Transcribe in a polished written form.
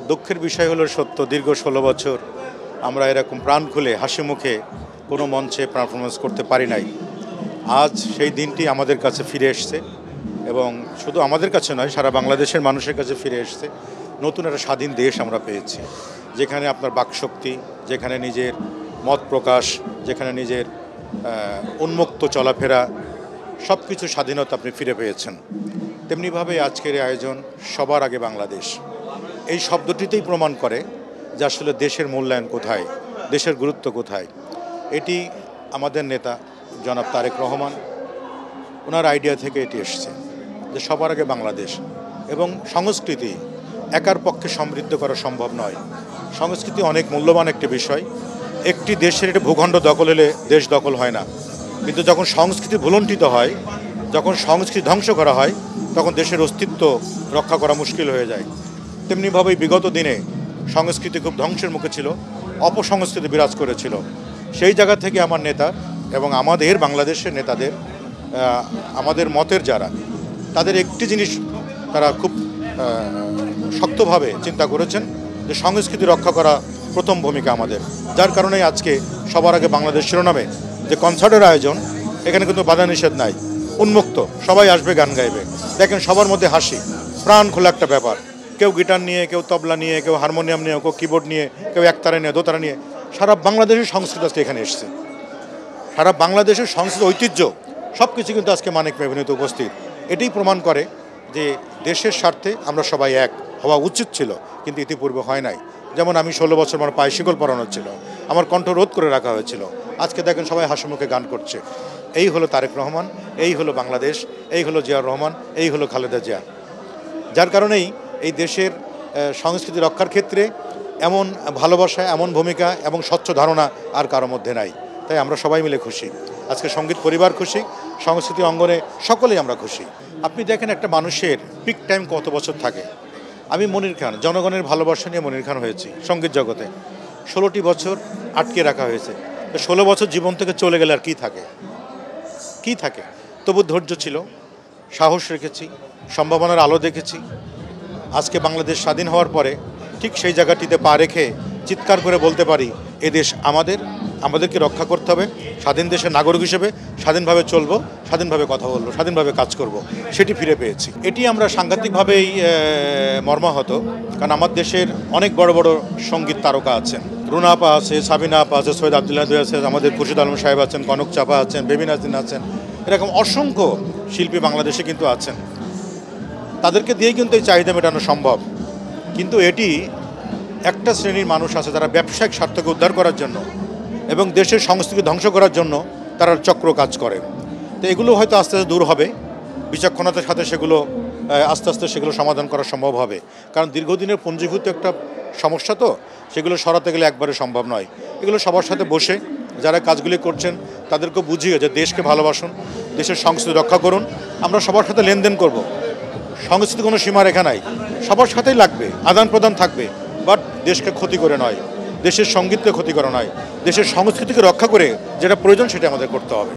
দুঃখের বিষয় হলো সত্য, দীর্ঘ 16 বছর আমরা এরকম প্রাণ খুলে হাসি মুখে কোনো মঞ্চে পারফরমেন্স করতে পারি নাই। আজ সেই দিনটি আমাদের কাছে ফিরে এসছে এবং শুধু আমাদের কাছে নয়, সারা বাংলাদেশের মানুষের কাছে ফিরে এসছে। নতুন একটা স্বাধীন দেশ আমরা পেয়েছি, যেখানে আপনার বাকশক্তি, যেখানে নিজের মত প্রকাশ, যেখানে নিজের উন্মুক্ত চলাফেরা, সব কিছু স্বাধীনতা আপনি ফিরে পেয়েছেন। তেমনিভাবে আজকের এই আয়োজন সবার আগে বাংলাদেশ, এই শব্দটিতেই প্রমাণ করে যে আসলে দেশের মূল্যায়ন কোথায়, দেশের গুরুত্ব কোথায়। এটি আমাদের নেতা জনাব তারেক রহমান, ওনার আইডিয়া থেকে এটি এসছে যে সবার আগে বাংলাদেশ। এবং সংস্কৃতি একার পক্ষে সমৃদ্ধ করা সম্ভব নয়। সংস্কৃতি অনেক মূল্যবান একটি বিষয়। একটি দেশের একটি ভূখণ্ড দখল হলে দেশ দখল হয় না, কিন্তু যখন সংস্কৃতি ভুলণ্ঠিত হয়, যখন সংস্কৃতি ধ্বংস করা হয়, তখন দেশের অস্তিত্ব রক্ষা করা মুশকিল হয়ে যায়। তেমনিভাবেই বিগত দিনে সংস্কৃতি খুব ধ্বংসের মুখে ছিল, অপসংস্কৃতি বিরাজ করেছিল। সেই জায়গা থেকে আমার নেতা এবং আমাদের বাংলাদেশের নেতাদের, আমাদের মতের যারা, তাদের একটি জিনিস তারা খুব শক্তভাবে চিন্তা করেছেন যে সংস্কৃতি রক্ষা করা প্রথম ভূমিকা আমাদের। যার কারণে আজকে সবার আগে বাংলাদেশ শিরোনামে যে কনসার্টের আয়োজন, এখানে কিন্তু বাধা নিষেধ নাই, উন্মুক্ত, সবাই আসবে, গান গাইবে। দেখেন সবার মধ্যে হাসি, প্রাণ খোলা একটা ব্যাপার। কেউ গিটার নিয়ে, কেউ তবলা নিয়ে, কেউ হারমোনিয়াম নিয়ে, কেউ কিবোর্ড নিয়ে, কেউ একতারা নিয়ে, দোতারা নিয়ে, সারা বাংলাদেশের সংস্কৃতি আজকে এখানে এসছে। সারা বাংলাদেশের সংস্কৃতি ঐতিহ্য সব কিছু কিন্তু আজকে মানিক মেভিনিতে উপস্থিত। এটাই প্রমাণ করে যে দেশের স্বার্থে আমরা সবাই এক হওয়া উচিত ছিল, কিন্তু ইতিপূর্বে হয় নাই। যেমন আমি 16 বছর আমার পায়ে শিকল পরানো ছিল, আমার কণ্ঠ রোধ করে রাখা হয়েছিল। আজকে দেখেন সবাই হাসিমুখে গান করছে। এই হলো তারেক রহমান, এই হলো বাংলাদেশ, এই হলো জিয়াউর রহমান, এই হলো খালেদা জিয়া। যার কারণেই এই দেশের সংস্কৃতি রক্ষার ক্ষেত্রে এমন ভালোবাসা, এমন ভূমিকা এবং স্বচ্ছ ধারণা আর কারোর মধ্যে নাই। তাই আমরা সবাই মিলে খুশি। আজকে সঙ্গীত পরিবার খুশি, সংস্কৃতি অঙ্গনে সকলেই আমরা খুশি। আপনি দেখেন একটা মানুষের পিক টাইম কত বছর থাকে। আমি মনির খান, জনগণের ভালোবাসা নিয়ে মনির খান হয়েছি সঙ্গীত জগতে। 16টি বছর আটকে রাখা হয়েছে। তো 16 বছর জীবন থেকে চলে গেলে আর কী থাকে? কী থাকে? তবু ধৈর্য ছিল, সাহস রেখেছি, সম্ভাবনার আলো দেখেছি। আজকে বাংলাদেশ স্বাধীন হওয়ার পরে ঠিক সেই জায়গাটিতে পা রেখে চিৎকার করে বলতে পারি, এ দেশ আমাদেরকে রক্ষা করতে হবে। স্বাধীন দেশের নাগরিক হিসেবে স্বাধীনভাবে চলবো, স্বাধীনভাবে কথা বলবো, স্বাধীনভাবে কাজ করব, সেটি ফিরে পেয়েছি। এটি আমরা সাংঘাতিকভাবেই মর্মাহত, কারণ আমার দেশের অনেক বড় বড় সঙ্গীত তারকা আছেন। রুনা আপা আছে, সাবিনা আপা আছে, সৈয়দ আবদুল্লাহ আছে, আমাদের খুরশিদ আলম সাহেব আছেন, কনক চাপা আছেন, বেবি নাজরিন আছেন, এরকম অসংখ্য শিল্পী বাংলাদেশে কিন্তু আছেন। তাদেরকে দিয়েই কিন্তু এই চাহিদা মেটানো সম্ভব। কিন্তু এটি একটা শ্রেণীর মানুষ আছে যারা ব্যবসায়িক স্বার্থকে উদ্ধার করার জন্য এবং দেশের সংস্কৃতি ধ্বংস করার জন্য তারা চক্র কাজ করে। তো এগুলো হয়তো আস্তে আস্তে দূর হবে, বিচক্ষণতার সাথে সেগুলো আস্তে আস্তে সেগুলো সমাধান করা সম্ভব হবে। কারণ দীর্ঘদিনের পুঞ্জীভূত একটা সমস্যা, তো সেগুলো সরাতে গেলে একবারে সম্ভব নয়। এগুলো সবার সাথে বসে যারা কাজগুলি করছেন তাদেরকে বুঝিয়ে যে দেশকে ভালোবাসুন, দেশের সংস্কৃতি রক্ষা করুন। আমরা সবার সাথে লেনদেন করব, সংস্কৃতি কোনো সীমারেখা নাই, সবার সাথেই লাগবে, আদান প্রদান থাকবে, বাট দেশকে ক্ষতি করে নয়, দেশের সঙ্গীতকে ক্ষতি করা নয়, দেশের সংস্কৃতিকে রক্ষা করে যেটা প্রয়োজন সেটা আমাদের করতে হবে।